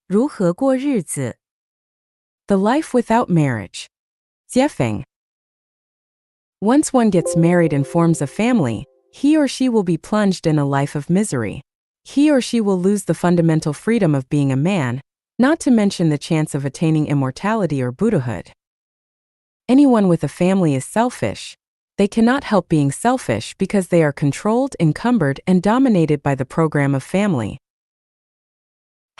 如何过日子 The life without marriage. 结婚 Once one gets married and forms a family, he or she will be plunged in a life of misery. He or she will lose the fundamental freedom of being a man, not to mention the chance of attaining immortality or Buddhahood. Anyone with a family is selfish. They cannot help being selfish because they are controlled, encumbered, and dominated by the program of family.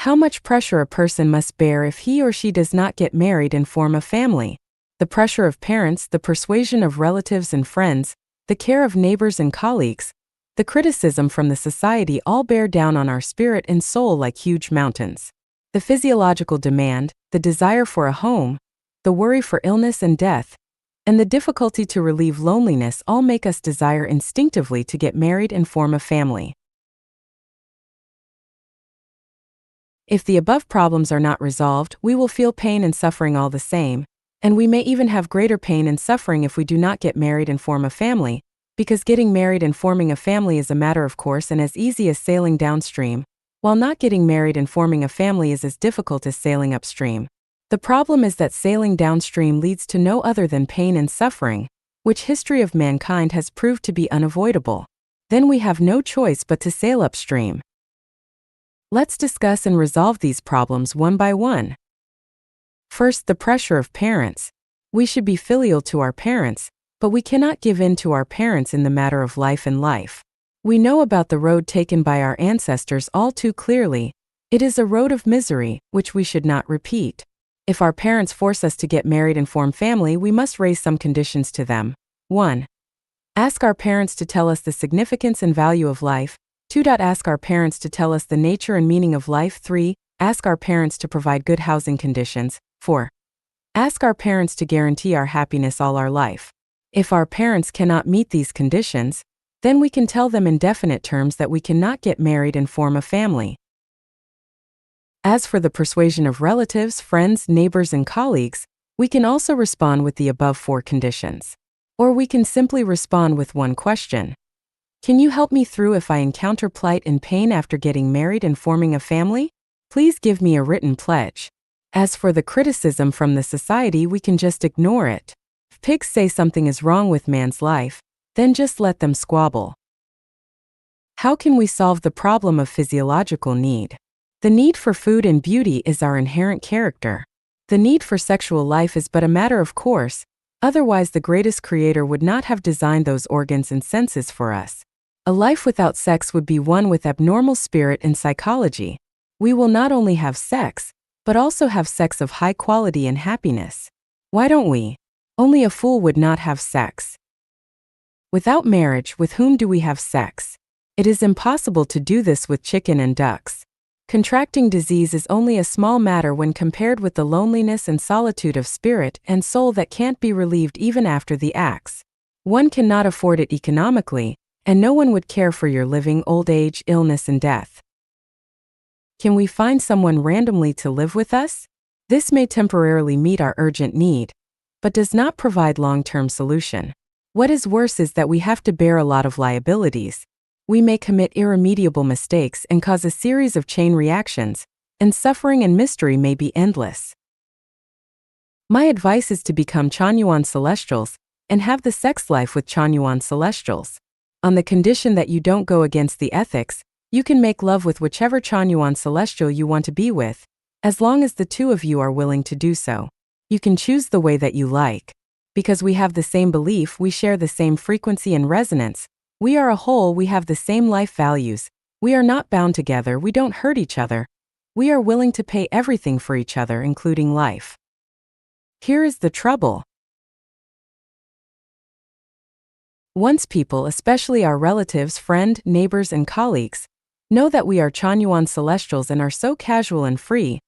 How much pressure a person must bear if he or she does not get married and form a family. The pressure of parents, the persuasion of relatives and friends, the care of neighbors and colleagues, the criticism from the society all bear down on our spirit and soul like huge mountains. The physiological demand, the desire for a home, the worry for illness and death, and the difficulty to relieve loneliness all make us desire instinctively to get married and form a family. If the above problems are not resolved, we will feel pain and suffering all the same, and we may even have greater pain and suffering if we do not get married and form a family, because getting married and forming a family is a matter of course and as easy as sailing downstream, while not getting married and forming a family is as difficult as sailing upstream. The problem is that sailing downstream leads to no other than pain and suffering, which history of mankind has proved to be unavoidable. Then we have no choice but to sail upstream. Let's discuss and resolve these problems one by one. First, the pressure of parents. We should be filial to our parents, but we cannot give in to our parents in the matter of life and life. We know about the road taken by our ancestors all too clearly. It is a road of misery, which we should not repeat. If our parents force us to get married and form family, we must raise some conditions to them. 1. Ask our parents to tell us the significance and value of life. 2. Ask our parents to tell us the nature and meaning of life. 3. Ask our parents to provide good housing conditions. 4. Ask our parents to guarantee our happiness all our life. If our parents cannot meet these conditions, then we can tell them in definite terms that we cannot get married and form a family. As for the persuasion of relatives, friends, neighbors, and colleagues, we can also respond with the above 4 conditions. Or we can simply respond with one question. Can you help me through if I encounter plight and pain after getting married and forming a family? Please give me a written pledge. As for the criticism from the society, we can just ignore it. If pigs say something is wrong with man's life, then just let them squabble. How can we solve the problem of physiological need? The need for food and beauty is our inherent character. The need for sexual life is but a matter of course, otherwise the greatest creator would not have designed those organs and senses for us. A life without sex would be one with abnormal spirit and psychology. We will not only have sex, but also have sex of high quality and happiness. Why don't we? Only a fool would not have sex. Without marriage, with whom do we have sex? It is impossible to do this with chicken and ducks. Contracting disease is only a small matter when compared with the loneliness and solitude of spirit and soul that can't be relieved even after the acts. One cannot afford it economically, and no one would care for your living, old age, illness, and death. Can we find someone randomly to live with us? This may temporarily meet our urgent need, but does not provide long-term solution. What is worse is that we have to bear a lot of liabilities. We may commit irremediable mistakes and cause a series of chain reactions, and suffering and mystery may be endless. My advice is to become Chanyuan Celestials and have the sex life with Chanyuan Celestials. On the condition that you don't go against the ethics, you can make love with whichever Chanyuan Celestial you want to be with, as long as the two of you are willing to do so. You can choose the way that you like. Because we have the same belief, we share the same frequency and resonance. We are a whole, we have the same life values. We are not bound together, we don't hurt each other. We are willing to pay everything for each other, including life. Here is the trouble. Once people, especially our relatives, friends, neighbors, and colleagues, know that we are Chanyuan Celestials and are so casual and free,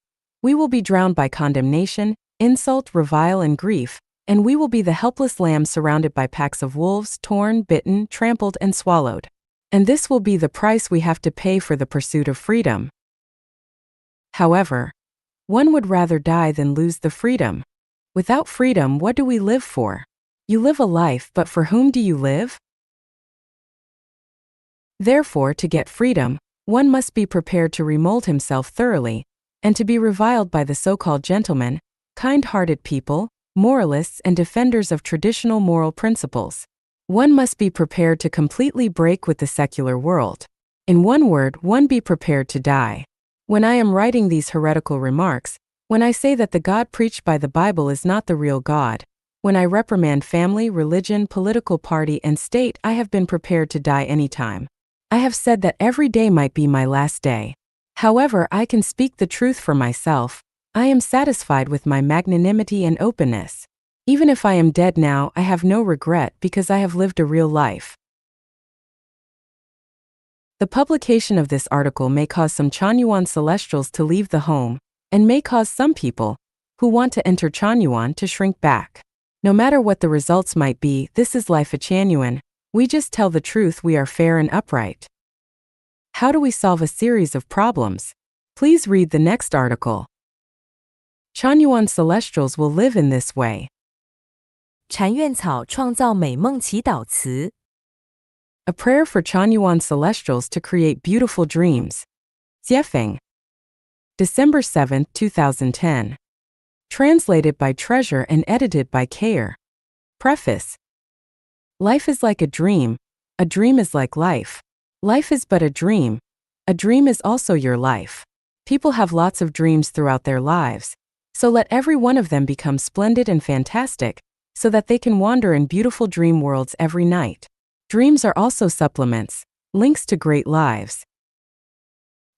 we will be drowned by condemnation, insult, revile, and grief, and we will be the helpless lamb surrounded by packs of wolves, torn, bitten, trampled, and swallowed. And this will be the price we have to pay for the pursuit of freedom. However, one would rather die than lose the freedom. Without freedom, what do we live for? You live a life, but for whom do you live? Therefore, to get freedom, one must be prepared to remold himself thoroughly, and to be reviled by the so-called gentlemen, kind-hearted people, moralists and defenders of traditional moral principles. One must be prepared to completely break with the secular world. In one word, one be prepared to die. When I am writing these heretical remarks, when I say that the God preached by the Bible is not the real God, when I reprimand family, religion, political party, and state, I have been prepared to die any time. I have said that every day might be my last day. However, I can speak the truth for myself. I am satisfied with my magnanimity and openness. Even if I am dead now, I have no regret because I have lived a real life. The publication of this article may cause some Chanyuan celestials to leave the home, and may cause some people who want to enter Chanyuan to shrink back. No matter what the results might be, this is life at Chanyuan. We just tell the truth, we are fair and upright. How do we solve a series of problems? Please read the next article. Chanyuan celestials will live in this way. 禅院草创造美梦祈祷词 A prayer for Chanyuan celestials to create beautiful dreams. Jiefeng. December 7, 2010. Translated by Treasure and edited by Kayer. Preface. Life is like a dream is like life. Life is but a dream is also your life. People have lots of dreams throughout their lives, so let every one of them become splendid and fantastic, so that they can wander in beautiful dream worlds every night. Dreams are also supplements, links to great lives.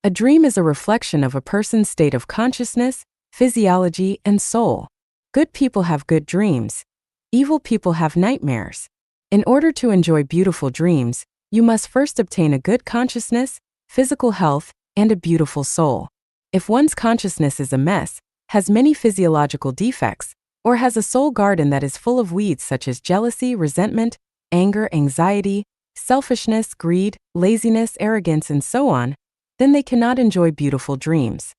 A dream is a reflection of a person's state of consciousness, physiology, and soul. Good people have good dreams. Evil people have nightmares. In order to enjoy beautiful dreams, you must first obtain a good consciousness, physical health, and a beautiful soul. If one's consciousness is a mess, has many physiological defects, or has a soul garden that is full of weeds such as jealousy, resentment, anger, anxiety, selfishness, greed, laziness, arrogance, and so on, then they cannot enjoy beautiful dreams.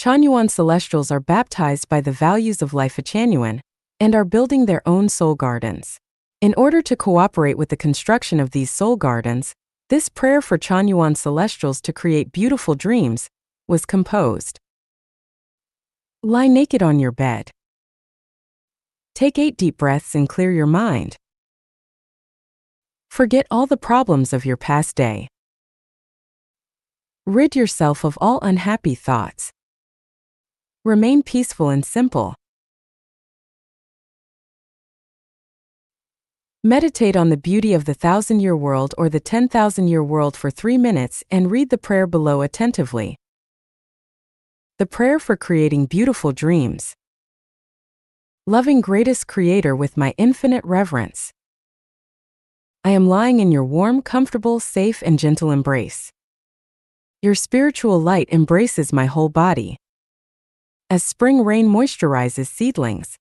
Chanyuan celestials are baptized by the values of life at Chanyuan, and are building their own soul gardens. In order to cooperate with the construction of these soul gardens, this prayer for Chanyuan celestials to create beautiful dreams was composed. Lie naked on your bed. Take 8 deep breaths and clear your mind. Forget all the problems of your past day. Rid yourself of all unhappy thoughts. Remain peaceful and simple. Meditate on the beauty of the 1,000-year world or the 10,000-year world for 3 minutes and read the prayer below attentively. The prayer for creating beautiful dreams. Loving greatest Creator with my infinite reverence, I am lying in your warm, comfortable, safe, and gentle embrace. Your spiritual light embraces my whole body. As spring rain moisturizes seedlings,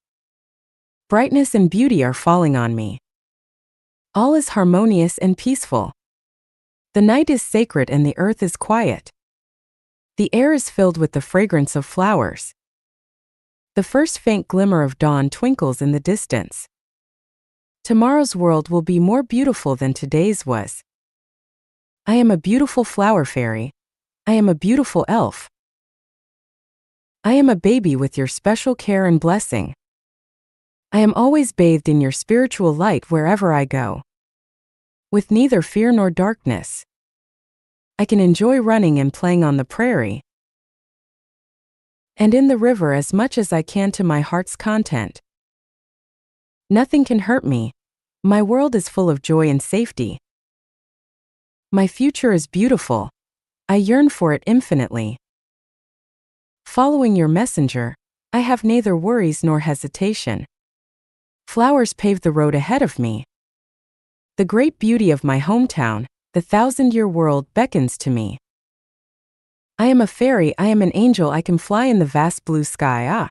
brightness and beauty are falling on me. All is harmonious and peaceful. The night is sacred and the earth is quiet. The air is filled with the fragrance of flowers. The first faint glimmer of dawn twinkles in the distance. Tomorrow's world will be more beautiful than today's was. I am a beautiful flower fairy. I am a beautiful elf. I am a baby with your special care and blessing. I am always bathed in your spiritual light wherever I go. With neither fear nor darkness. I can enjoy running and playing on the prairie, and in the river as much as I can to my heart's content. Nothing can hurt me. My world is full of joy and safety. My future is beautiful. I yearn for it infinitely. Following your messenger, I have neither worries nor hesitation. Flowers pave the road ahead of me. The great beauty of my hometown, the 1,000-year world, beckons to me. I am a fairy, I am an angel, I can fly in the vast blue sky.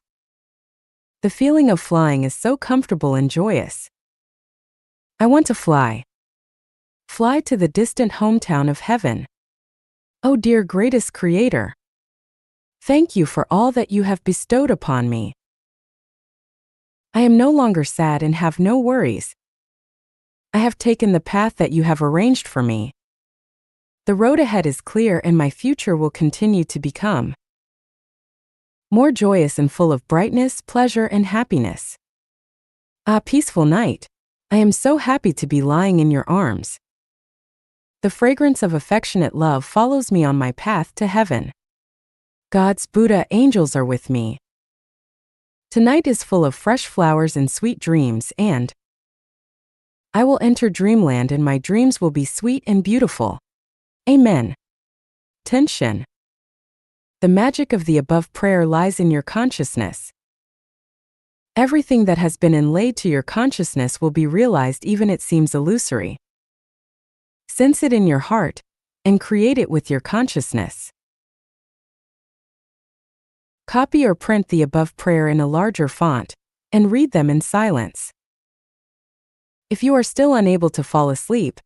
The feeling of flying is so comfortable and joyous. I want to fly. Fly to the distant hometown of heaven. Oh dear greatest Creator, thank you for all that you have bestowed upon me. I am no longer sad and have no worries. I have taken the path that you have arranged for me. The road ahead is clear and my future will continue to become more joyous and full of brightness, pleasure, and happiness. Ah, peaceful night. I am so happy to be lying in your arms. The fragrance of affectionate love follows me on my path to heaven. God's Buddha angels are with me. Tonight is full of fresh flowers and sweet dreams, and I will enter dreamland and my dreams will be sweet and beautiful. Amen. Tension. The magic of the above prayer lies in your consciousness. Everything that has been inlaid to your consciousness will be realized, even it seems illusory. Sense it in your heart and create it with your consciousness. Copy or print the above prayer in a larger font and read them in silence. If you are still unable to fall asleep,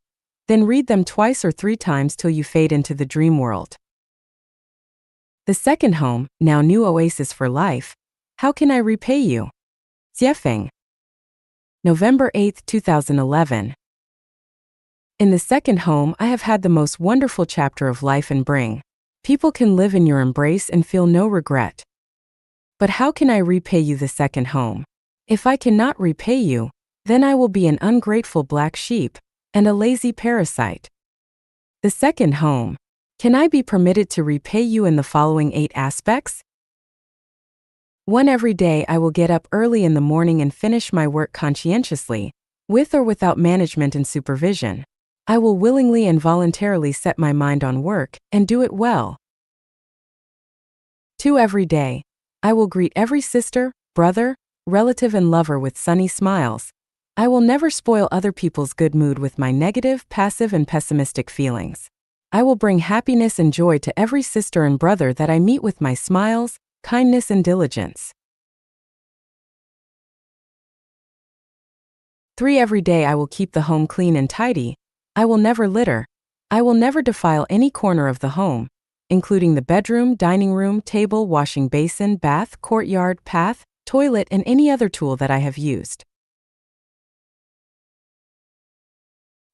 then read them twice or 3 times till you fade into the dream world. The second home, now new oasis for life. How can I repay you? Jiefeng. November 8, 2011. In the second home, I have had the most wonderful chapter of life and bring. People can live in your embrace and feel no regret. But how can I repay you, the second home? If I cannot repay you, then I will be an ungrateful black sheep and a lazy parasite. The second home. Can I be permitted to repay you in the following 8 aspects? 1. Every day I will get up early in the morning and finish my work conscientiously, with or without management and supervision. I will willingly and voluntarily set my mind on work and do it well. 2. Every day I will greet every sister, brother, relative, and lover with sunny smiles. I will never spoil other people's good mood with my negative, passive, and pessimistic feelings. I will bring happiness and joy to every sister and brother that I meet with my smiles, kindness, and diligence. 3. Every day I will keep the home clean and tidy. I will never litter. I will never defile any corner of the home, including the bedroom, dining room, table, washing basin, bath, courtyard, path, toilet, and any other tool that I have used.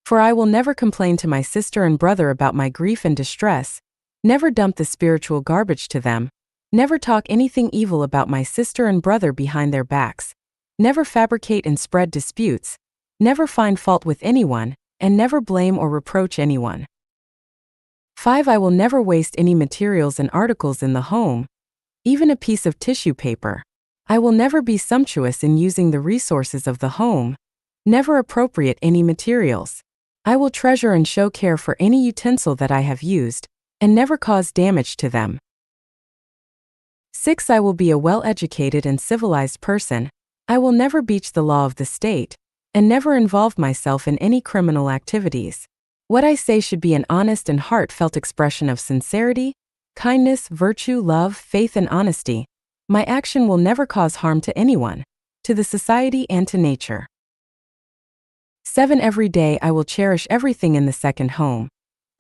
For I will never complain to my sister and brother about my grief and distress, never dump the spiritual garbage to them, never talk anything evil about my sister and brother behind their backs, never fabricate and spread disputes, never find fault with anyone, and never blame or reproach anyone. 5. I will never waste any materials and articles in the home, even a piece of tissue paper. I will never be sumptuous in using the resources of the home, never appropriate any materials. I will treasure and show care for any utensil that I have used, and never cause damage to them. 6. I will be a well-educated and civilized person. I will never breach the law of the state, and never involve myself in any criminal activities. What I say should be an honest and heartfelt expression of sincerity, kindness, virtue, love, faith, and honesty. My action will never cause harm to anyone, to the society, and to nature. 7. Every day I will cherish everything in the second home,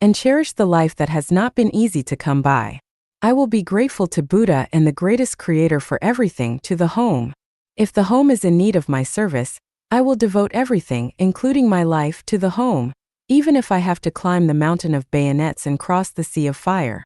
and cherish the life that has not been easy to come by. I will be grateful to Buddha and the greatest creator for everything to the home. If the home is in need of my service, I will devote everything, including my life, to the home, even if I have to climb the mountain of bayonets and cross the sea of fire.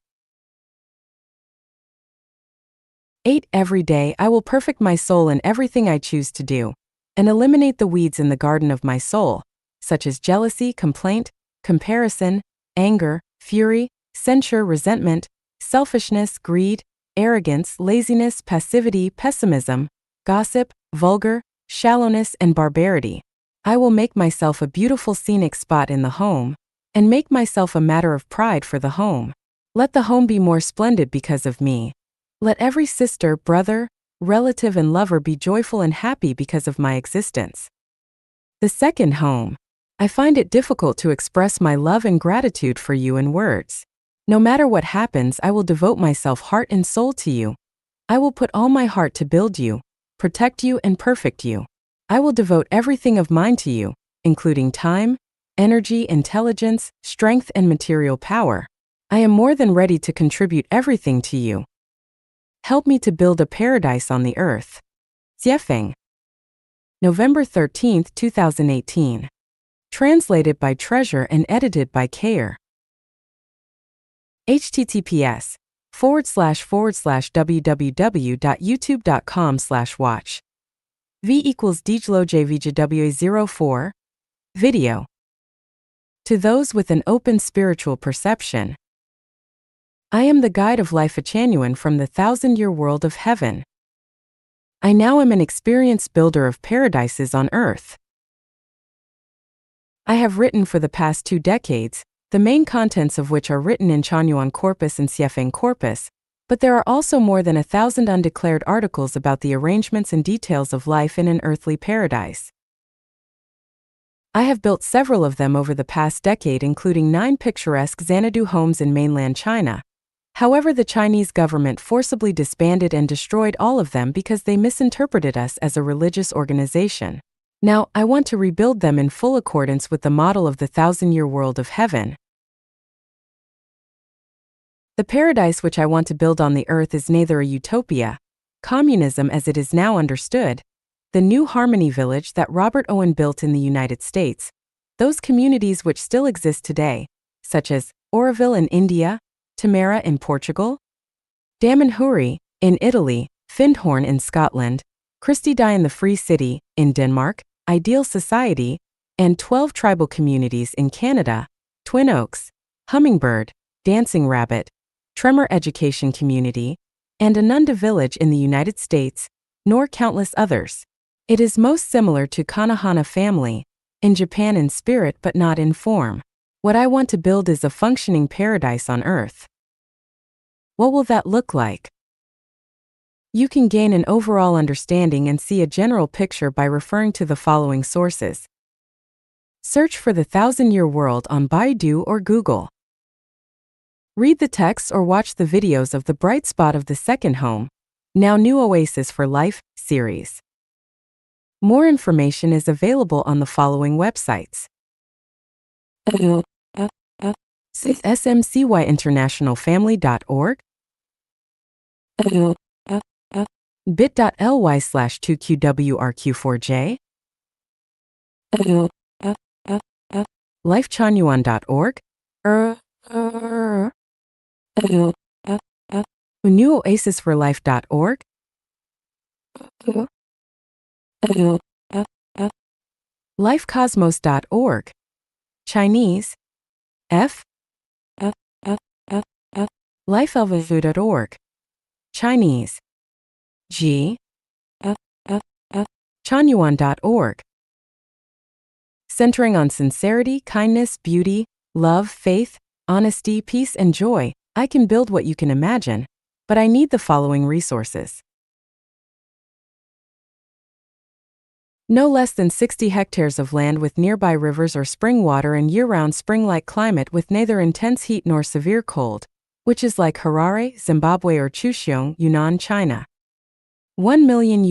8. Every day I will perfect my soul in everything I choose to do, and eliminate the weeds in the garden of my soul, such as jealousy, complaint, comparison, anger, fury, censure, resentment, selfishness, greed, arrogance, laziness, passivity, pessimism, gossip, vulgar, shallowness, and barbarity. I will make myself a beautiful scenic spot in the home, and make myself a matter of pride for the home. Let the home be more splendid because of me. Let every sister, brother, relative, and lover be joyful and happy because of my existence. The second home. I find it difficult to express my love and gratitude for you in words. No matter what happens, I will devote myself heart and soul to you. I will put all my heart to build you, protect you, and perfect you. I will devote everything of mine to you, including time, energy, intelligence, strength, and material power. I am more than ready to contribute everything to you. Help me to build a paradise on the earth. Jiefeng. November 13, 2018. Translated by Treasure and edited by Kayer. https://www.youtube.com/watch. V equals DJLOJVJWA04. Video. To those with an open spiritual perception. I am the guide of life Achanuan from the 1,000-year world of heaven. I now am an experienced builder of paradises on earth. I have written for the past 2 decades, the main contents of which are written in Chanyuan corpus and Siefeng corpus, but there are also more than 1,000 undeclared articles about the arrangements and details of life in an earthly paradise. I have built several of them over the past decade, including 9 picturesque Xanadu homes in mainland China. However, the Chinese government forcibly disbanded and destroyed all of them because they misinterpreted us as a religious organization. Now, I want to rebuild them in full accordance with the model of the 1,000-year world of heaven. The paradise which I want to build on the earth is neither a utopia, communism as it is now understood, the New Harmony Village that Robert Owen built in the United States, those communities which still exist today, such as Oroville in India, Tamara in Portugal, Damanhuri in Italy, Findhorn in Scotland, Christidie in the Free City in Denmark, Ideal Society, and 12 tribal communities in Canada, Twin Oaks, Hummingbird, Dancing Rabbit, Tremor Education Community, and Ananda Village in the United States, nor countless others. It is most similar to Konohana family, in Japan in spirit but not in form. What I want to build is a functioning paradise on earth. What will that look like? You can gain an overall understanding and see a general picture by referring to the following sources. Search for the 1,000-year world on Baidu or Google. Read the texts or watch the videos of the Bright Spot of the Second Home, Now New Oasis for Life series. More information is available on the following websites. smcyinternationalfamily.org, bit.ly/2QWRQ4J, lifechanyuan.org, newoasisforlife.org, lifecosmos.org, Chinese, F. lifeelvavu.org, Chinese, G. Chanyuan.org. Centering on sincerity, kindness, beauty, love, faith, honesty, peace, and joy, I can build what you can imagine, but I need the following resources. No less than 60 hectares of land with nearby rivers or spring water and year-round spring-like climate with neither intense heat nor severe cold, which is like Harare, Zimbabwe or Chuxiong, Yunnan, China. $1 million.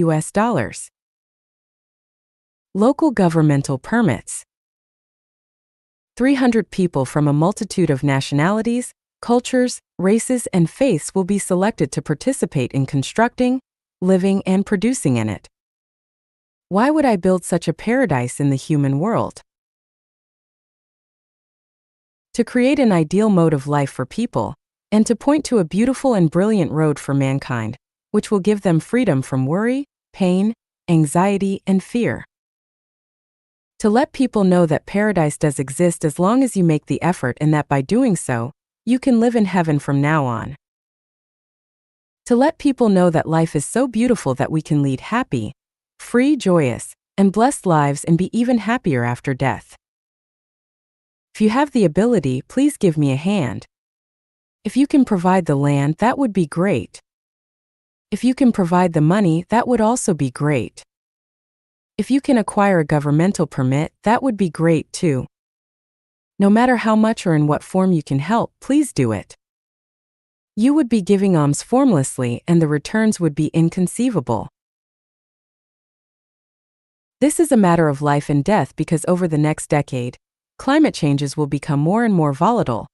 Local governmental permits. 300 people from a multitude of nationalities, cultures, races, and faiths will be selected to participate in constructing, living, and producing in it. Why would I build such a paradise in the human world? To create an ideal mode of life for people, and to point to a beautiful and brilliant road for mankind, which will give them freedom from worry, pain, anxiety, and fear. To let people know that paradise does exist as long as you make the effort and that by doing so, you can live in heaven from now on. To let people know that life is so beautiful that we can lead happy, free, joyous, and blessed lives and be even happier after death. If you have the ability, please give me a hand. If you can provide the land, that would be great. If you can provide the money, that would also be great. If you can acquire a governmental permit, that would be great too. No matter how much or in what form you can help, please do it. You would be giving alms formlessly and the returns would be inconceivable. This is a matter of life and death because over the next decade, climate changes will become more and more volatile.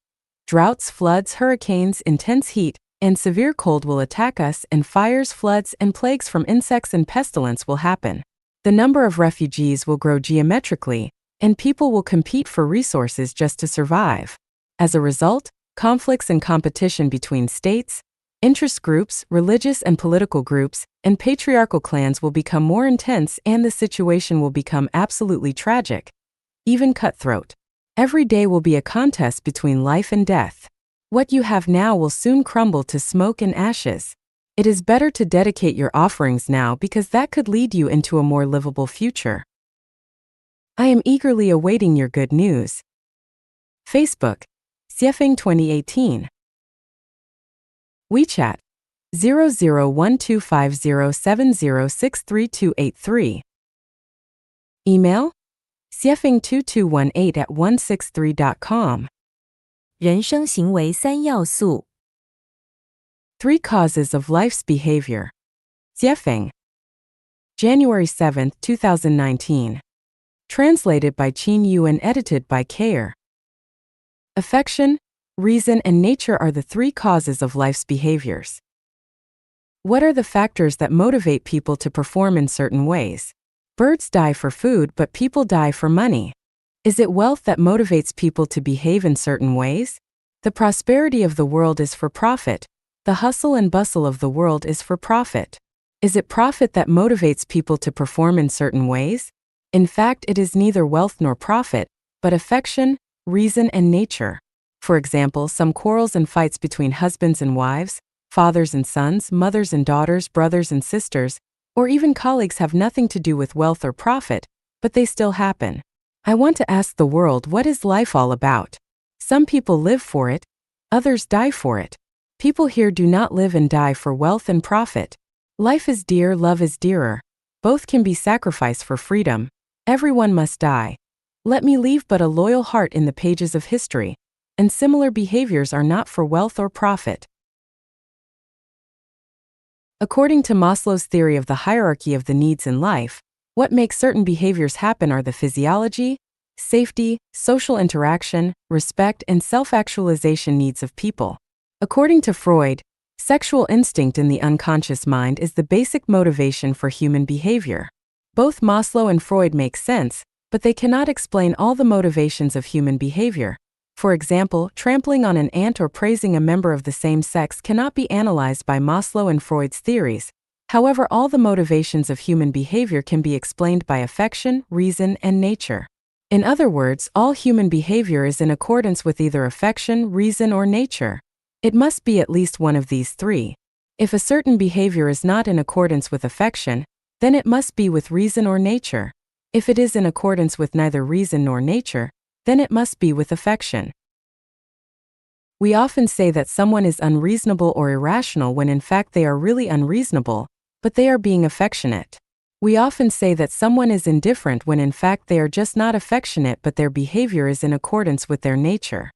Droughts, floods, hurricanes, intense heat, and severe cold will attack us, and fires, floods, and plagues from insects and pestilence will happen. The number of refugees will grow geometrically, and people will compete for resources just to survive. As a result, conflicts and competition between states, interest groups, religious and political groups, and patriarchal clans will become more intense, and the situation will become absolutely tragic, even cutthroat. Every day will be a contest between life and death. What you have now will soon crumble to smoke and ashes. It is better to dedicate your offerings now because that could lead you into a more livable future. I am eagerly awaiting your good news. Facebook, Xiefeng 2018. WeChat, 00125070638283. Email, xiefeng2218@163.com. 人生行为三要素 3 Causes of Life's Behavior. Xiefeng. January 7, 2019. Translated by Qin Yu and edited by Kayer. Affection, reason, and nature are the 3 causes of life's behaviors. What are the factors that motivate people to perform in certain ways? Birds die for food, but people die for money. Is it wealth that motivates people to behave in certain ways? The prosperity of the world is for profit. The hustle and bustle of the world is for profit. Is it profit that motivates people to perform in certain ways? In fact, it is neither wealth nor profit, but affection, reason, and nature. For example, some quarrels and fights between husbands and wives, fathers and sons, mothers and daughters, brothers and sisters, or even colleagues have nothing to do with wealth or profit, but they still happen. I want to ask the world, what is life all about? Some people live for it, others die for it. People here do not live and die for wealth and profit. Life is dear, love is dearer. Both can be sacrificed for freedom. Everyone must die. Let me leave but a loyal heart in the pages of history, and similar behaviors are not for wealth or profit. According to Maslow's theory of the hierarchy of the needs in life, what makes certain behaviors happen are the physiology, safety, social interaction, respect, and self-actualization needs of people. According to Freud, sexual instinct in the unconscious mind is the basic motivation for human behavior. Both Maslow and Freud make sense, but they cannot explain all the motivations of human behavior. For example, trampling on an ant or praising a member of the same sex cannot be analyzed by Maslow and Freud's theories. However, all the motivations of human behavior can be explained by affection, reason, and nature. In other words, all human behavior is in accordance with either affection, reason, or nature. It must be at least one of these 3. If a certain behavior is not in accordance with affection, then it must be with reason or nature. If it is in accordance with neither reason nor nature, then it must be with affection. We often say that someone is unreasonable or irrational when in fact they are really unreasonable, but they are being affectionate. We often say that someone is indifferent when in fact they are just not affectionate, but their behavior is in accordance with their nature.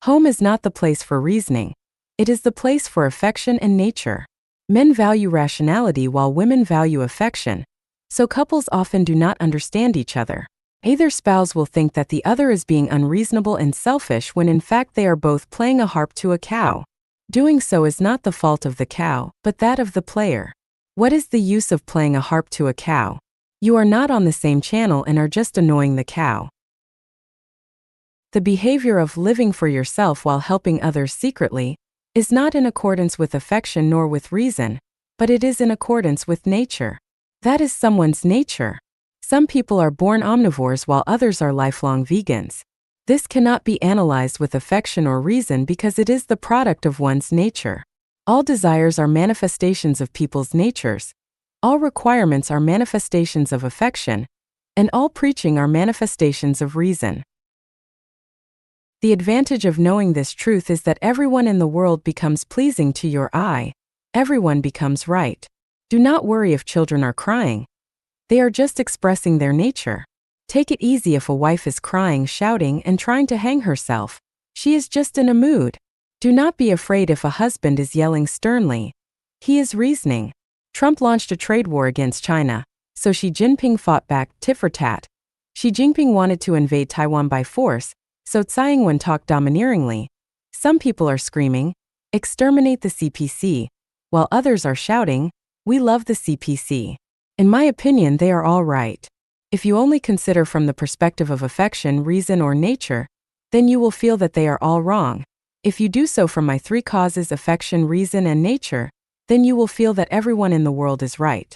Home is not the place for reasoning. It is the place for affection and nature. Men value rationality while women value affection, so couples often do not understand each other. Either spouse will think that the other is being unreasonable and selfish when in fact they are both playing a harp to a cow. Doing so is not the fault of the cow, but that of the player. What is the use of playing a harp to a cow? You are not on the same channel and are just annoying the cow. The behavior of living for yourself while helping others secretly is not in accordance with affection nor with reason, but it is in accordance with nature. That is someone's nature. Some people are born omnivores while others are lifelong vegans. This cannot be analyzed with affection or reason because it is the product of one's nature. All desires are manifestations of people's natures. All requirements are manifestations of affection, and all preaching are manifestations of reason. The advantage of knowing this truth is that everyone in the world becomes pleasing to your eye. Everyone becomes right. Do not worry if children are crying. They are just expressing their nature. Take it easy if a wife is crying, shouting, and trying to hang herself. She is just in a mood. Do not be afraid if a husband is yelling sternly. He is reasoning. Trump launched a trade war against China, so Xi Jinping fought back, tit for tat. Xi Jinping wanted to invade Taiwan by force, so Tsai Ing-wen talked domineeringly. Some people are screaming, "Exterminate the CPC," while others are shouting, "We love the CPC." In my opinion, they are all right. If you only consider from the perspective of affection, reason, or nature, then you will feel that they are all wrong. If you do so from my three causes, affection, reason, and nature, then you will feel that everyone in the world is right.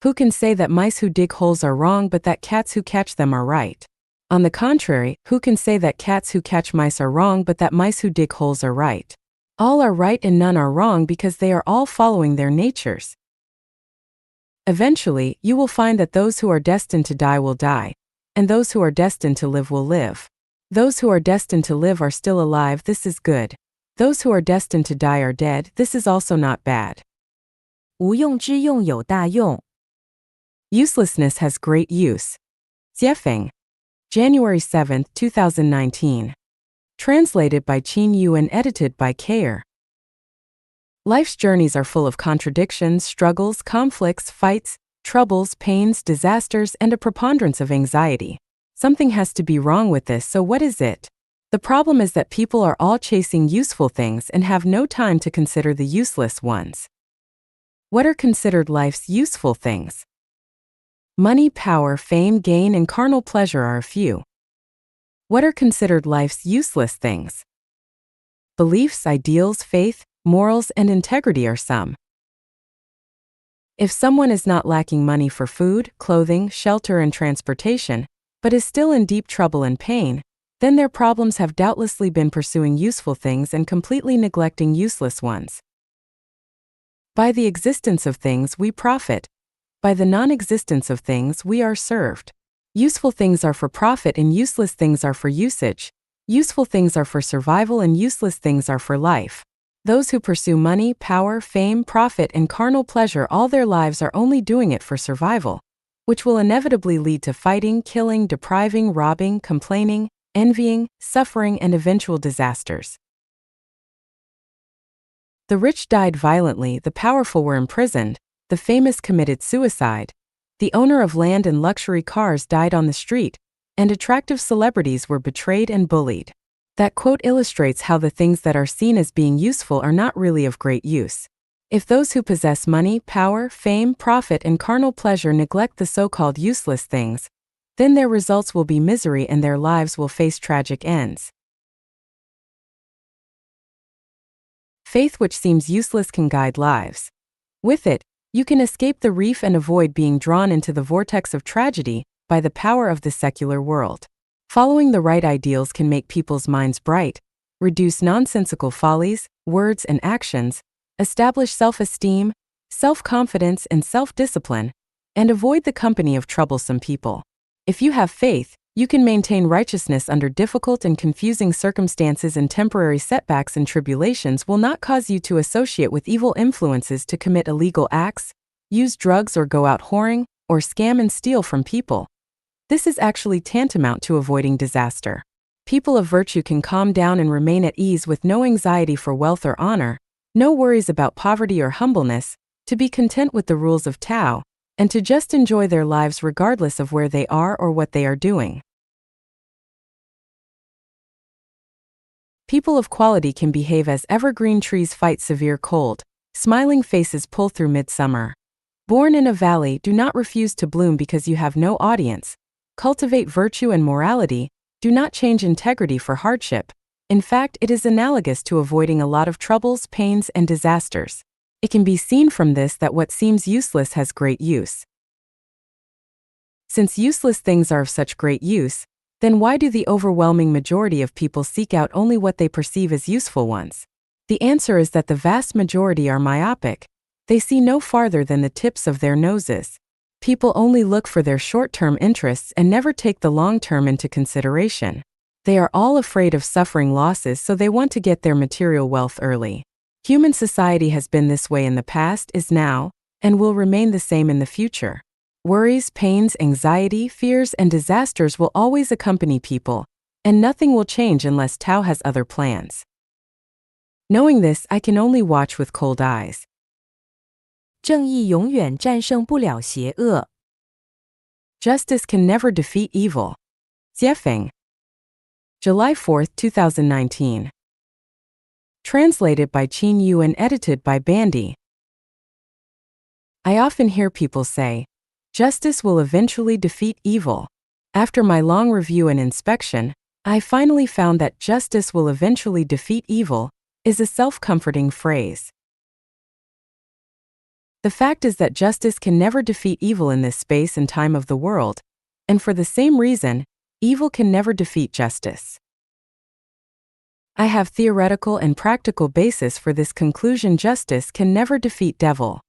Who can say that mice who dig holes are wrong but that cats who catch them are right? On the contrary, who can say that cats who catch mice are wrong but that mice who dig holes are right? All are right and none are wrong because they are all following their natures. Eventually, you will find that those who are destined to die will die, and those who are destined to live will live. Those who are destined to live are still alive, this is good. Those who are destined to die are dead, this is also not bad. 无用之用有大用。 Uselessness has great use. Jiefeng. January 7, 2019. Translated by Qin Yu and edited by Kayer. Life's journeys are full of contradictions, struggles, conflicts, fights, troubles, pains, disasters, and a preponderance of anxiety. Something has to be wrong with this, so what is it? The problem is that people are all chasing useful things and have no time to consider the useless ones. What are considered life's useful things? Money, power, fame, gain, and carnal pleasure are a few. What are considered life's useless things? Beliefs, ideals, faith, morals, and integrity are some. If someone is not lacking money for food, clothing, shelter, and transportation, but is still in deep trouble and pain, then their problems have doubtlessly been pursuing useful things and completely neglecting useless ones. By the existence of things we profit. By the non-existence of things we are served. Useful things are for profit and useless things are for usage. Useful things are for survival and useless things are for life. Those who pursue money, power, fame, profit, and carnal pleasure all their lives are only doing it for survival, which will inevitably lead to fighting, killing, depriving, robbing, complaining, envying, suffering, and eventual disasters. The rich died violently, the powerful were imprisoned, the famous committed suicide, the owner of land and luxury cars died on the street, and attractive celebrities were betrayed and bullied. That quote illustrates how the things that are seen as being useful are not really of great use. If those who possess money, power, fame, profit, and carnal pleasure neglect the so-called useless things, then their results will be misery and their lives will face tragic ends. Faith which seems useless can guide lives. With it, you can escape the reef and avoid being drawn into the vortex of tragedy by the power of the secular world. Following the right ideals can make people's minds bright, reduce nonsensical follies, words, and actions, establish self-esteem, self-confidence, and self-discipline, and avoid the company of troublesome people. If you have faith, you can maintain righteousness under difficult and confusing circumstances, and temporary setbacks and tribulations will not cause you to associate with evil influences to commit illegal acts, use drugs or go out whoring, or scam and steal from people. This is actually tantamount to avoiding disaster. People of virtue can calm down and remain at ease with no anxiety for wealth or honor, no worries about poverty or humbleness, to be content with the rules of Tao, and to just enjoy their lives regardless of where they are or what they are doing. People of quality can behave as evergreen trees fight severe cold, smiling faces pull through midsummer. Born in a valley, do not refuse to bloom because you have no audience. Cultivate virtue and morality, do not change integrity for hardship. In fact, it is analogous to avoiding a lot of troubles, pains, and disasters. It can be seen from this that what seems useless has great use. Since useless things are of such great use, then why do the overwhelming majority of people seek out only what they perceive as useful ones? The answer is that the vast majority are myopic. They see no farther than the tips of their noses. People only look for their short-term interests and never take the long-term into consideration. They are all afraid of suffering losses, so they want to get their material wealth early. Human society has been this way in the past, is now, and will remain the same in the future. Worries, pains, anxiety, fears, and disasters will always accompany people, and nothing will change unless Tao has other plans. Knowing this, I can only watch with cold eyes. 正义永远战胜不了邪恶。 Justice can never defeat evil. Jiefeng. July 4, 2019. Translated by Qin Yu and edited by Bandy. I often hear people say, justice will eventually defeat evil. After my long review and inspection, I finally found that justice will eventually defeat evil is a self-comforting phrase. The fact is that justice can never defeat evil in this space and time of the world, and for the same reason, evil can never defeat justice. I have theoretical and practical basis for this conclusion: justice can never defeat devil.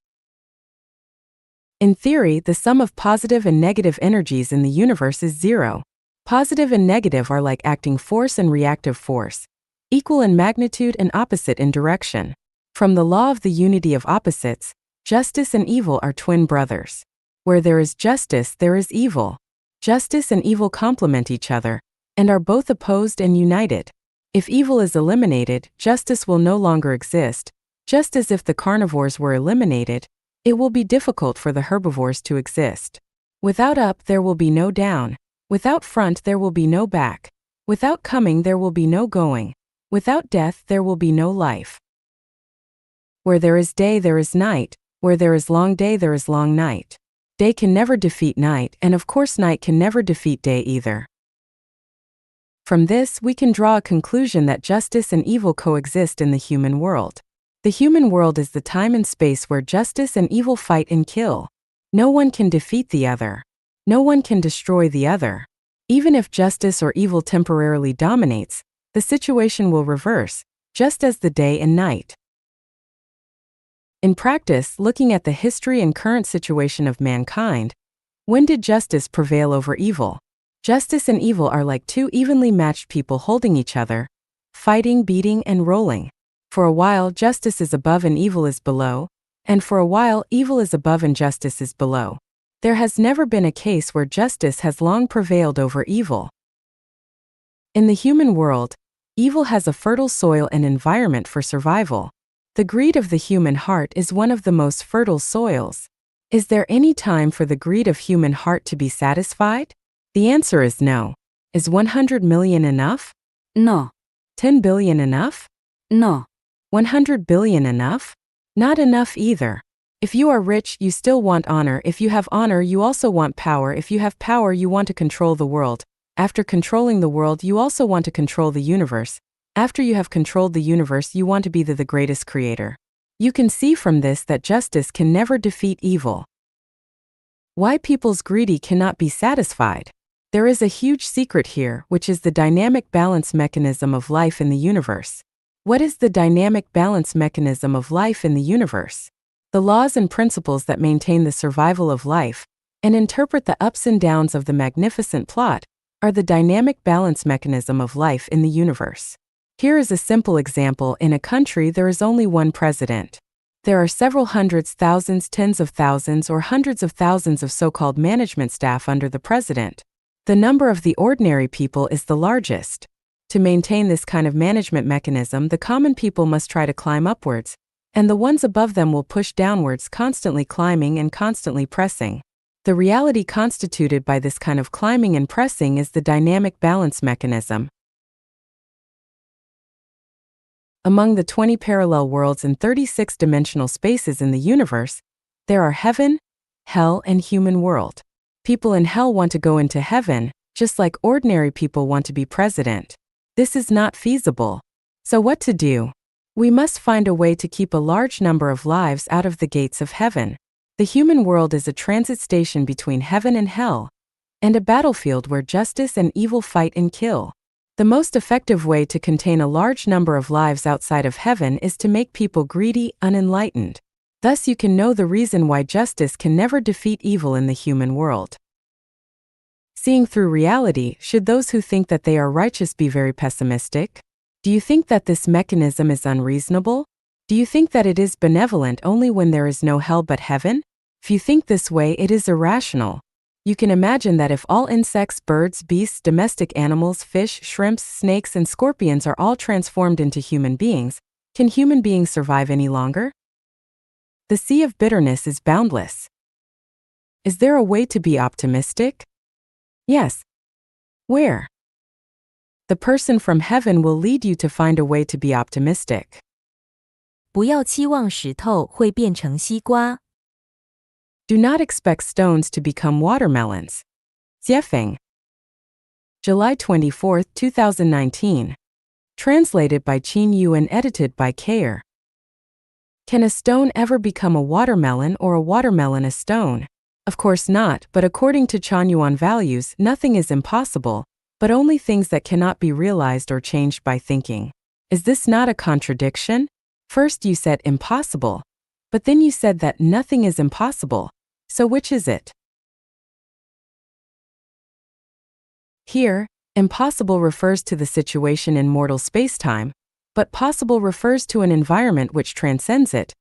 In theory, the sum of positive and negative energies in the universe is zero. Positive and negative are like acting force and reactive force, equal in magnitude and opposite in direction. From the law of the unity of opposites, justice and evil are twin brothers. Where there is justice, there is evil. Justice and evil complement each other, and are both opposed and united. If evil is eliminated, justice will no longer exist, just as if the carnivores were eliminated, it will be difficult for the herbivores to exist. Without up, there will be no down. Without front, there will be no back. Without coming, there will be no going. Without death, there will be no life. Where there is day, there is night. Where there is long day, there is long night. Day can never defeat night, and of course night can never defeat day either. From this, we can draw a conclusion that justice and evil coexist in the human world. The human world is the time and space where justice and evil fight and kill. No one can defeat the other. No one can destroy the other. Even if justice or evil temporarily dominates, the situation will reverse, just as the day and night. In practice, looking at the history and current situation of mankind, when did justice prevail over evil? Justice and evil are like two evenly matched people holding each other, fighting, beating, and rolling. For a while, justice is above and evil is below, and for a while, evil is above and justice is below. There has never been a case where justice has long prevailed over evil. In the human world, evil has a fertile soil and environment for survival. The greed of the human heart is one of the most fertile soils. Is there any time for the greed of human heart to be satisfied? The answer is no. Is 100 million enough? No. 10 billion enough? No. 100 billion enough? Not enough either. If you are rich, you still want honor. If you have honor, you also want power. If you have power, you want to control the world. After controlling the world, you also want to control the universe. After you have controlled the universe, you want to be the greatest creator. You can see from this that justice can never defeat evil. Why people's greedy cannot be satisfied? There is a huge secret here, which is the dynamic balance mechanism of life in the universe. What is the dynamic balance mechanism of life in the universe? The laws and principles that maintain the survival of life and interpret the ups and downs of the magnificent plot are the dynamic balance mechanism of life in the universe. Here is a simple example. In a country, there is only one president. There are several hundreds, thousands, tens of thousands, or hundreds of thousands of so-called management staff under the president. The number of the ordinary people is the largest. To maintain this kind of management mechanism, the common people must try to climb upwards, and the ones above them will push downwards, constantly climbing and constantly pressing. The reality constituted by this kind of climbing and pressing is the dynamic balance mechanism. Among the 20 parallel worlds and 36-dimensional spaces in the universe, there are heaven, hell, and human world. People in hell want to go into heaven, just like ordinary people want to be president. This is not feasible. So what to do? We must find a way to keep a large number of lives out of the gates of heaven. The human world is a transit station between heaven and hell, and a battlefield where justice and evil fight and kill. The most effective way to contain a large number of lives outside of heaven is to make people greedy, unenlightened. Thus you can know the reason why justice can never defeat evil in the human world. Seeing through reality, should those who think that they are righteous be very pessimistic? Do you think that this mechanism is unreasonable? Do you think that it is benevolent only when there is no hell but heaven? If you think this way, it is irrational. You can imagine that if all insects, birds, beasts, domestic animals, fish, shrimps, snakes, and scorpions are all transformed into human beings, can human beings survive any longer? The sea of bitterness is boundless. Is there a way to be optimistic? Yes. Where? The person from heaven will lead you to find a way to be optimistic. 不要期望石头会变成西瓜。Do not expect stones to become watermelons. Jiefeng. July 24, 2019. Translated by Qin Yu and edited by Kayer. Can a stone ever become a watermelon or a watermelon a stone? Of course not, but according to Chanyuan values, nothing is impossible, but only things that cannot be realized or changed by thinking. Is this not a contradiction? First you said impossible, but then you said that nothing is impossible. So which is it? Here, impossible refers to the situation in mortal spacetime, but possible refers to an environment which transcends it.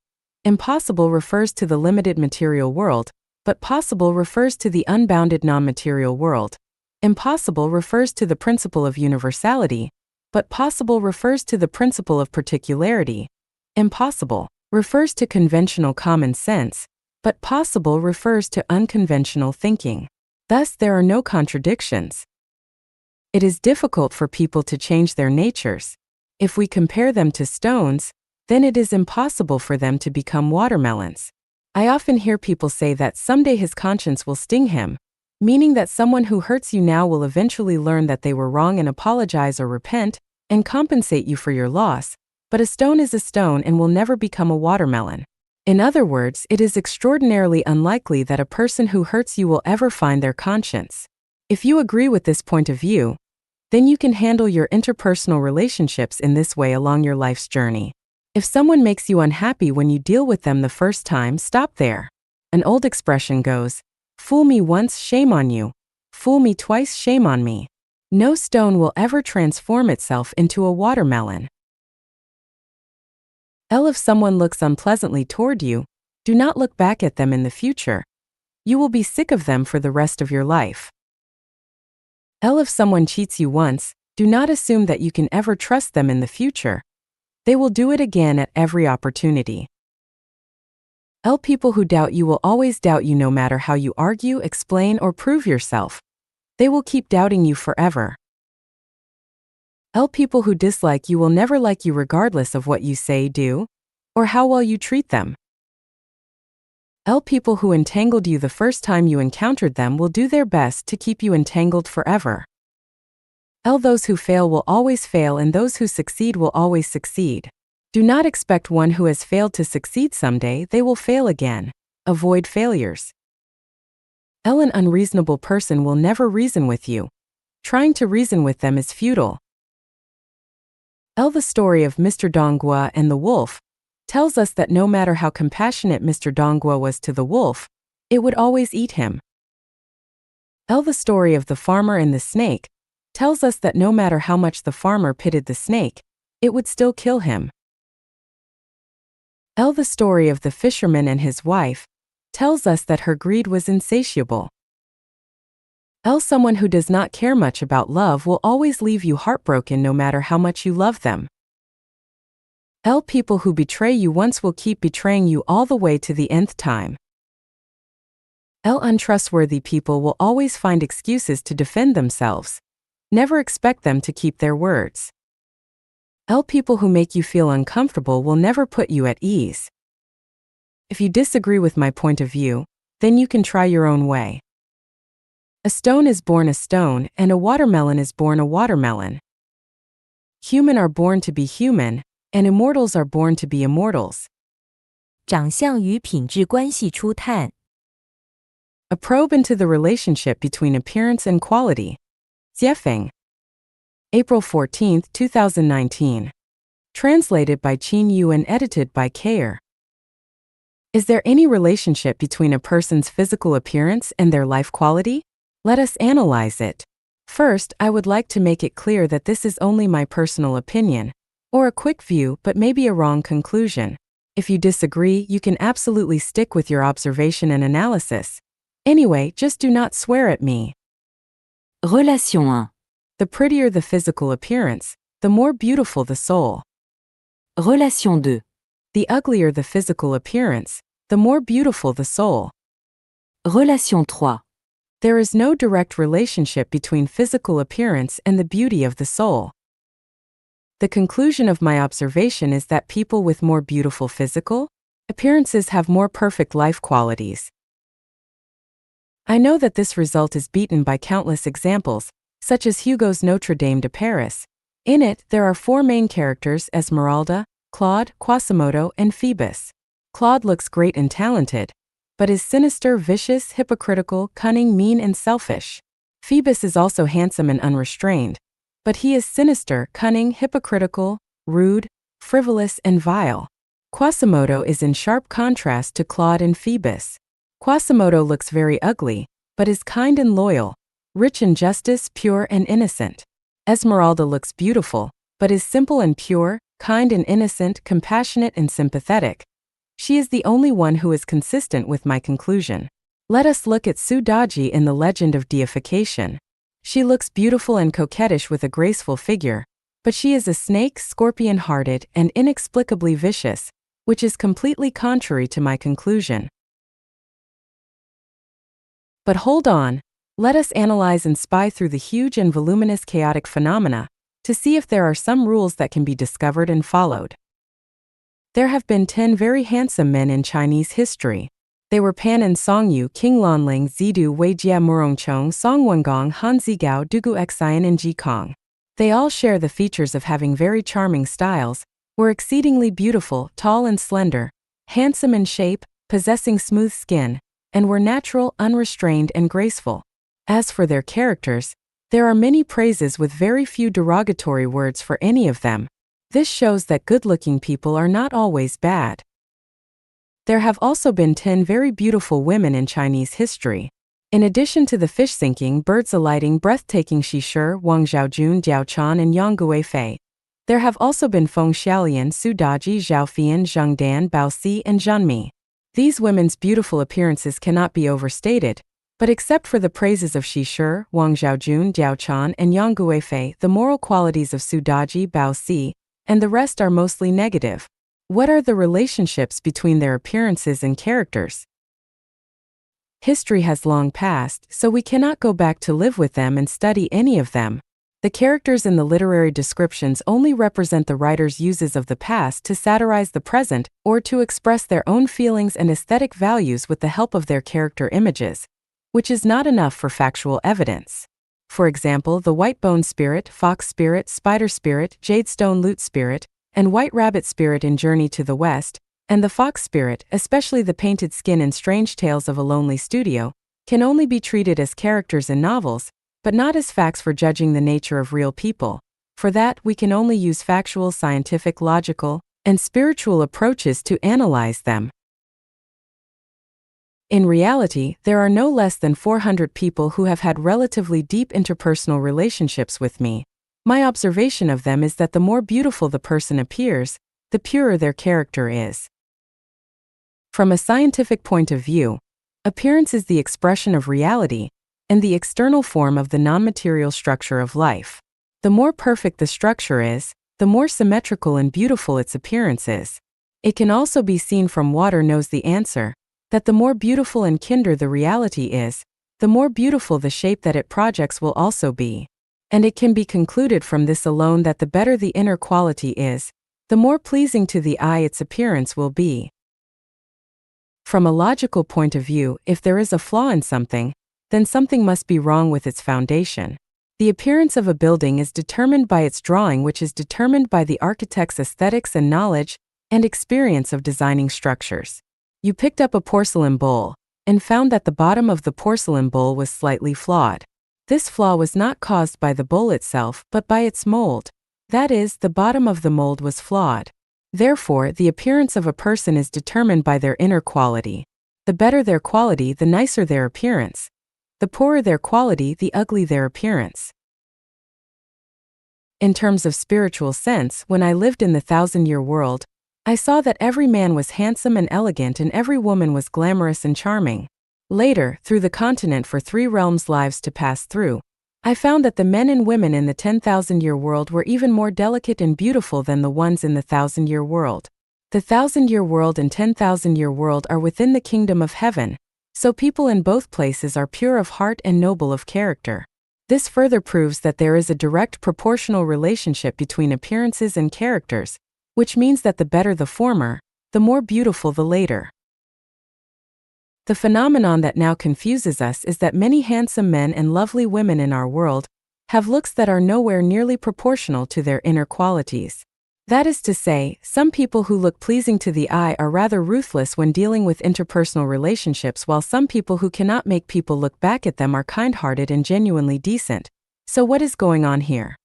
Impossible refers to the limited material world, but possible refers to the unbounded non-material world. Impossible refers to the principle of universality, but possible refers to the principle of particularity. Impossible refers to conventional common sense, but possible refers to unconventional thinking. Thus, there are no contradictions. It is difficult for people to change their natures. If we compare them to stones, then it is impossible for them to become watermelons. I often hear people say that someday his conscience will sting him, meaning that someone who hurts you now will eventually learn that they were wrong and apologize or repent, and compensate you for your loss, but a stone is a stone and will never become a watermelon. In other words, it is extraordinarily unlikely that a person who hurts you will ever find their conscience. If you agree with this point of view, then you can handle your interpersonal relationships in this way along your life's journey. If someone makes you unhappy when you deal with them the first time, stop there. An old expression goes, "Fool me once, shame on you. Fool me twice, shame on me." No stone will ever transform itself into a watermelon. If someone looks unpleasantly toward you, do not look back at them in the future. You will be sick of them for the rest of your life. If someone cheats you once, do not assume that you can ever trust them in the future. They will do it again at every opportunity. People who doubt you will always doubt you no matter how you argue, explain, or prove yourself. They will keep doubting you forever. People who dislike you will never like you regardless of what you say, do, or how well you treat them. People who entangled you the first time you encountered them will do their best to keep you entangled forever. Those who fail will always fail and those who succeed will always succeed. Do not expect one who has failed to succeed someday, they will fail again. Avoid failures. An unreasonable person will never reason with you. Trying to reason with them is futile. The story of Mr. Donghua and the wolf tells us that no matter how compassionate Mr. Donghua was to the wolf, it would always eat him. The story of the farmer and the snake tells us that no matter how much the farmer pitied the snake, it would still kill him. The story of the fisherman and his wife tells us that her greed was insatiable. Someone who does not care much about love will always leave you heartbroken no matter how much you love them. People who betray you once will keep betraying you all the way to the nth time. Untrustworthy people will always find excuses to defend themselves. Never expect them to keep their words. People who make you feel uncomfortable will never put you at ease. If you disagree with my point of view, then you can try your own way. A stone is born a stone, and a watermelon is born a watermelon. Human are born to be human, and immortals are born to be immortals. 长相与品质关系初探 A probe into the relationship between appearance and quality. Jiefeng. April 14, 2019. Translated by Qin Yu and edited by Kayer. Is there any relationship between a person's physical appearance and their life quality? Let us analyze it. First, I would like to make it clear that this is only my personal opinion, or a quick view, but maybe a wrong conclusion. If you disagree, you can absolutely stick with your observation and analysis. Anyway, just do not swear at me. Relation 1. The prettier the physical appearance, the more beautiful the soul. Relation 2. The uglier the physical appearance, the more beautiful the soul. Relation 3. There is no direct relationship between physical appearance and the beauty of the soul. The conclusion of my observation is that people with more beautiful physical appearances have more perfect life qualities. I know that this result is beaten by countless examples, such as Hugo's Notre Dame de Paris. In it, there are four main characters: Esmeralda, Claude, Quasimodo, and Phoebus. Claude looks great and talented, but is sinister, vicious, hypocritical, cunning, mean, and selfish. Phoebus is also handsome and unrestrained, but he is sinister, cunning, hypocritical, rude, frivolous, and vile. Quasimodo is in sharp contrast to Claude and Phoebus. Quasimodo looks very ugly, but is kind and loyal, rich in justice, pure and innocent. Esmeralda looks beautiful, but is simple and pure, kind and innocent, compassionate and sympathetic. She is the only one who is consistent with my conclusion. Let us look at Su Daji in The Legend of Deification. She looks beautiful and coquettish with a graceful figure, but she is a snake, scorpion-hearted, and inexplicably vicious, which is completely contrary to my conclusion. But hold on, let us analyze and spy through the huge and voluminous chaotic phenomena to see if there are some rules that can be discovered and followed. There have been 10 very handsome men in Chinese history. They were Pan and Songyu, King Lanling, Zidu, Weijia, Murongchong, Song Wengong, Han Zigao, Dugu Xian, and Ji Kong. They all share the features of having very charming styles, were exceedingly beautiful, tall and slender, handsome in shape, possessing smooth skin, and were natural, unrestrained, and graceful. As for their characters, there are many praises with very few derogatory words for any of them. This shows that good-looking people are not always bad. There have also been 10 very beautiful women in Chinese history. In addition to the fish sinking, birds alighting, breathtaking Shi Shi, Wang Zhaojun, Diao Chan, and Yang Guifei, there have also been Feng Xiaolian, Su Daji, Zhao Fian, Zheng Dan, Bao Si, and Zhang Mi. These women's beautiful appearances cannot be overstated, but except for the praises of Shi Shi, Wang Zhaojun, Diao Chan, and Yang Guifei, the moral qualities of Su Daji, Bao Si, and the rest are mostly negative. What are the relationships between their appearances and characters? History has long passed, so we cannot go back to live with them and study any of them. The characters in the literary descriptions only represent the writer's uses of the past to satirize the present or to express their own feelings and aesthetic values with the help of their character images, which is not enough for factual evidence. For example, the white bone spirit, fox spirit, spider spirit, jadestone lute spirit, and white rabbit spirit in Journey to the West, and the fox spirit, especially the painted skin in Strange Tales of a Lonely Studio, can only be treated as characters in novels, but not as facts for judging the nature of real people. For that, we can only use factual, scientific, logical, and spiritual approaches to analyze them. In reality, there are no less than 400 people who have had relatively deep interpersonal relationships with me. My observation of them is that the more beautiful the person appears, the purer their character is. From a scientific point of view, appearance is the expression of reality and the external form of the non-material structure of life. The more perfect the structure is, the more symmetrical and beautiful its appearance is. It can also be seen from Water Knows the Answer, that the more beautiful and kinder the reality is, the more beautiful the shape that it projects will also be. And it can be concluded from this alone that the better the inner quality is, the more pleasing to the eye its appearance will be. From a logical point of view, if there is a flaw in something, then something must be wrong with its foundation. The appearance of a building is determined by its drawing, which is determined by the architect's aesthetics and knowledge and experience of designing structures. You picked up a porcelain bowl and found that the bottom of the porcelain bowl was slightly flawed. This flaw was not caused by the bowl itself, but by its mold. That is, the bottom of the mold was flawed. Therefore, the appearance of a person is determined by their inner quality. The better their quality, the nicer their appearance. The poorer their quality, the ugly their appearance. In terms of spiritual sense, when I lived in the 1,000-year world, I saw that every man was handsome and elegant and every woman was glamorous and charming. Later, through the continent for 3 realms lives to pass through, I found that the men and women in the 10,000-year world were even more delicate and beautiful than the ones in the 1,000-year world. The 1,000-year world and 10,000-year world are within the kingdom of heaven, so people in both places are pure of heart and noble of character. This further proves that there is a direct proportional relationship between appearances and characters, which means that the better the former, the more beautiful the later. The phenomenon that now confuses us is that many handsome men and lovely women in our world have looks that are nowhere nearly proportional to their inner qualities. That is to say, some people who look pleasing to the eye are rather ruthless when dealing with interpersonal relationships, while some people who cannot make people look back at them are kind-hearted and genuinely decent. So what is going on here?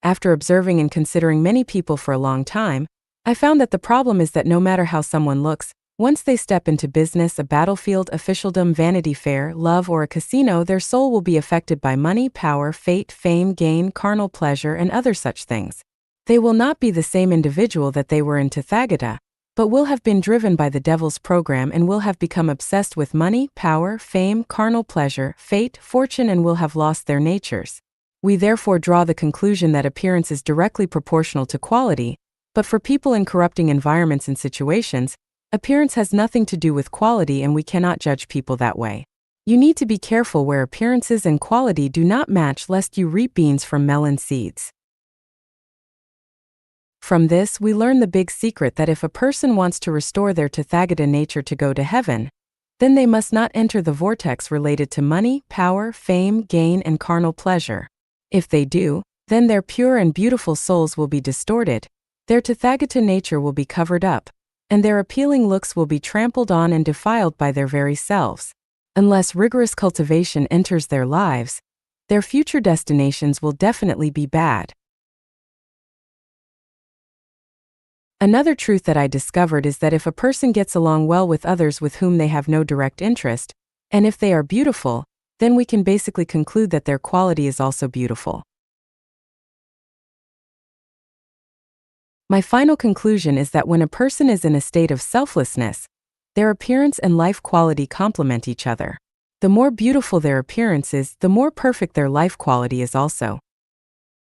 After observing and considering many people for a long time, I found that the problem is that no matter how someone looks, once they step into business, a battlefield, officialdom, Vanity Fair, love, or a casino, their soul will be affected by money, power, fate, fame, gain, carnal pleasure, and other such things. They will not be the same individual that they were in Tathagata, but will have been driven by the devil's program and will have become obsessed with money, power, fame, carnal pleasure, fate, fortune, and will have lost their natures. We therefore draw the conclusion that appearance is directly proportional to quality, but for people in corrupting environments and situations, appearance has nothing to do with quality, and we cannot judge people that way. You need to be careful where appearances and quality do not match, lest you reap beans from melon seeds. From this, we learn the big secret that if a person wants to restore their Tathagata nature to go to heaven, then they must not enter the vortex related to money, power, fame, gain, and carnal pleasure. If they do, then their pure and beautiful souls will be distorted, their Tathagata nature will be covered up, and their appealing looks will be trampled on and defiled by their very selves. Unless rigorous cultivation enters their lives, their future destinations will definitely be bad. Another truth that I discovered is that if a person gets along well with others with whom they have no direct interest, and if they are beautiful, then we can basically conclude that their quality is also beautiful. My final conclusion is that when a person is in a state of selflessness, their appearance and life quality complement each other. The more beautiful their appearance is, the more perfect their life quality is also.